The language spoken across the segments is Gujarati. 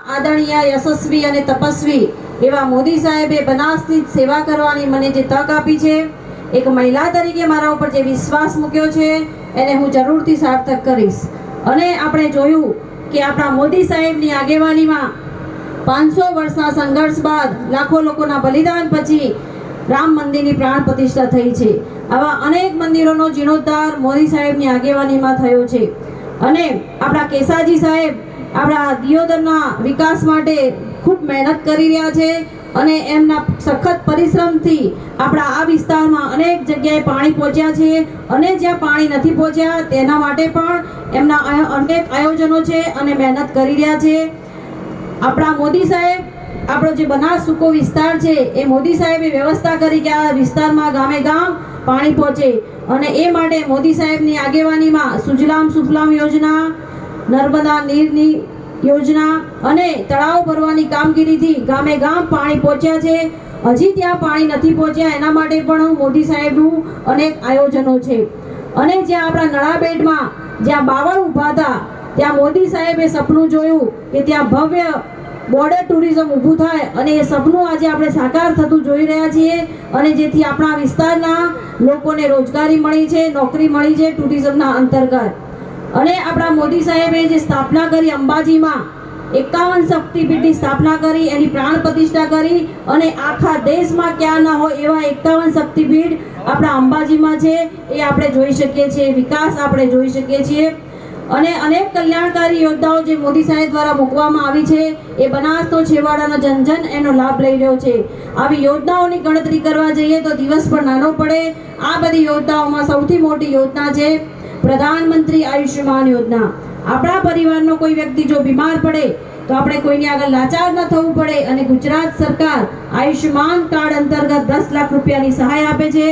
આદરણીય યશસ્વી અને તપસ્વી એવા મોદી સાહેબે બનાસની સેવા કરવાની મને જે તક આપી છે, એક મહિલા તરીકે મારા ઉપર જે વિશ્વાસ મૂક્યો છે એને હું જરૂરથી સાર્થક કરીશ। અને આપણે જોયું કે આપણા મોદી સાહેબની આગેવાનીમાં 500 વર્ષના સંઘર્ષ બાદ લાખો લોકોના બલિદાન પછી રામ મંદિરની પ્રાણ પ્રતિષ્ઠા થઈ છે। આવા અનેક મંદિરોનો જીર્ણોદ્ધાર મોદી સાહેબની આગેવાનીમાં થયો છે। અને આપણા કેસાજી સાહેબ આપણા દિયોદરના વિકાસ માટે ખૂબ મહેનત કરી રહ્યા છે અને એમના સખત પરિશ્રમથી આપણા આ વિસ્તારમાં અનેક જગ્યાએ પાણી પહોંચ્યા છે અને જ્યાં પાણી નથી પહોંચ્યા તેના માટે પણ એમના અનેક આયોજનો છે અને મહેનત કરી રહ્યા છે। આપણા મોદી સાહેબ આપણો જે બનાસ સૂકો વિસ્તાર છે એ મોદી સાહેબે વ્યવસ્થા કરી કે આ વિસ્તારમાં ગામે ગામ પાણી પહોંચે અને એ માટે મોદી સાહેબની આગેવાનીમાં સુજલામ સુફલામ યોજના, નર્મદા નીરની યોજના અને તળાવ ભરવાની કામગીરીથી ગામે ગામ પાણી પહોંચ્યા છે। હજી ત્યાં પાણી નથી પહોંચ્યા એના માટે પણ મોદી સાહેબનું અનેક આયોજનો છે। અને જ્યાં આપણા નળાબેટમાં જ્યાં બાવળ ઊભા હતા ત્યાં મોદી સાહેબે સપનું જોયું કે ત્યાં ભવ્ય બોર્ડર ટુરિઝમ ઊભું થાય અને એ સપનું આજે આપણે સાકાર થતું જોઈ રહ્યા છીએ અને જેથી આપણા વિસ્તારના લોકોને રોજગારી મળી છે, નોકરી મળી છે ટુરિઝમના અંતર્ગત। અને આપણા મોદી સાહેબે જે સ્થાપના કરી અંબાજીમાં 51 શક્તિપીઠની સ્થાપના કરી, એની પ્રાણ પ્રતિષ્ઠા કરી અને આખા દેશમાં ક્યાં ન હોય એવા 51 શક્તિપીઠ આપણા અંબાજીમાં છે એ આપણે જોઈ શકીએ છીએ, વિકાસ આપણે જોઈ શકીએ છીએ। અને અનેક કલ્યાણકારી યોજનાઓ જે મોદી સાહેબ દ્વારા મૂકવામાં આવી છે એ બનાસનો છેવાડાનો જનજન એનો લાભ લઈ રહ્યો છે। આવી યોજનાઓની ગણતરી કરવા જઈએ તો દિવસ પણ નાનો પડે। આ બધી યોજનાઓમાં સૌથી મોટી યોજના છે પ્રધાનમંત્રી આયુષ્યમાન યોજના। આપણા પરિવારનો કોઈ વ્યક્તિ જો બીમાર પડે તો આપણે કોઈની આગળ લાચાર ન થવું પડે અને ગુજરાત સરકાર આયુષ્યમાન કાર્ડ અંતર્ગત 10 લાખ રૂપિયાની સહાય આપે છે,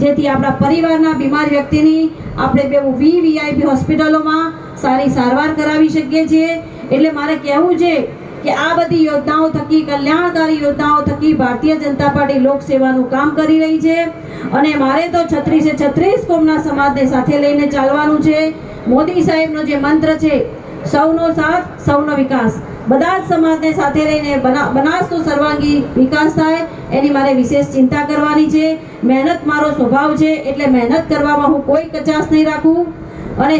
જેથી આપણા પરિવારના બીમાર વ્યક્તિની આપણે વીવીઆઈપી હોસ્પિટલોમાં સારી સારવાર કરાવી શકીએ છીએ। એટલે મારે કહેવું છે કે આ બધી યોજનાઓ થકી, કલ્યાણકારી યોજનાઓ થકી ભારતીય જનતા પાર્ટી લોકસેવાનું કામ કરી રહી છે અને મારે તો 36 કોમના સમાજને સાથે લઈને ચાલવાનું છે। મોદી સાહેબનો જે મંત્ર છે સૌનો સાથ સૌનો વિકાસ, બધા જ સમાજને સાથે લઈને બનાસનો સર્વાંગી વિકાસ થાય એની મારે વિશેષ ચિંતા કરવાની છે। મહેનત મારો સ્વભાવ છે એટલે મહેનત કરવામાં હું કોઈ કચાશ નહીં રાખું અને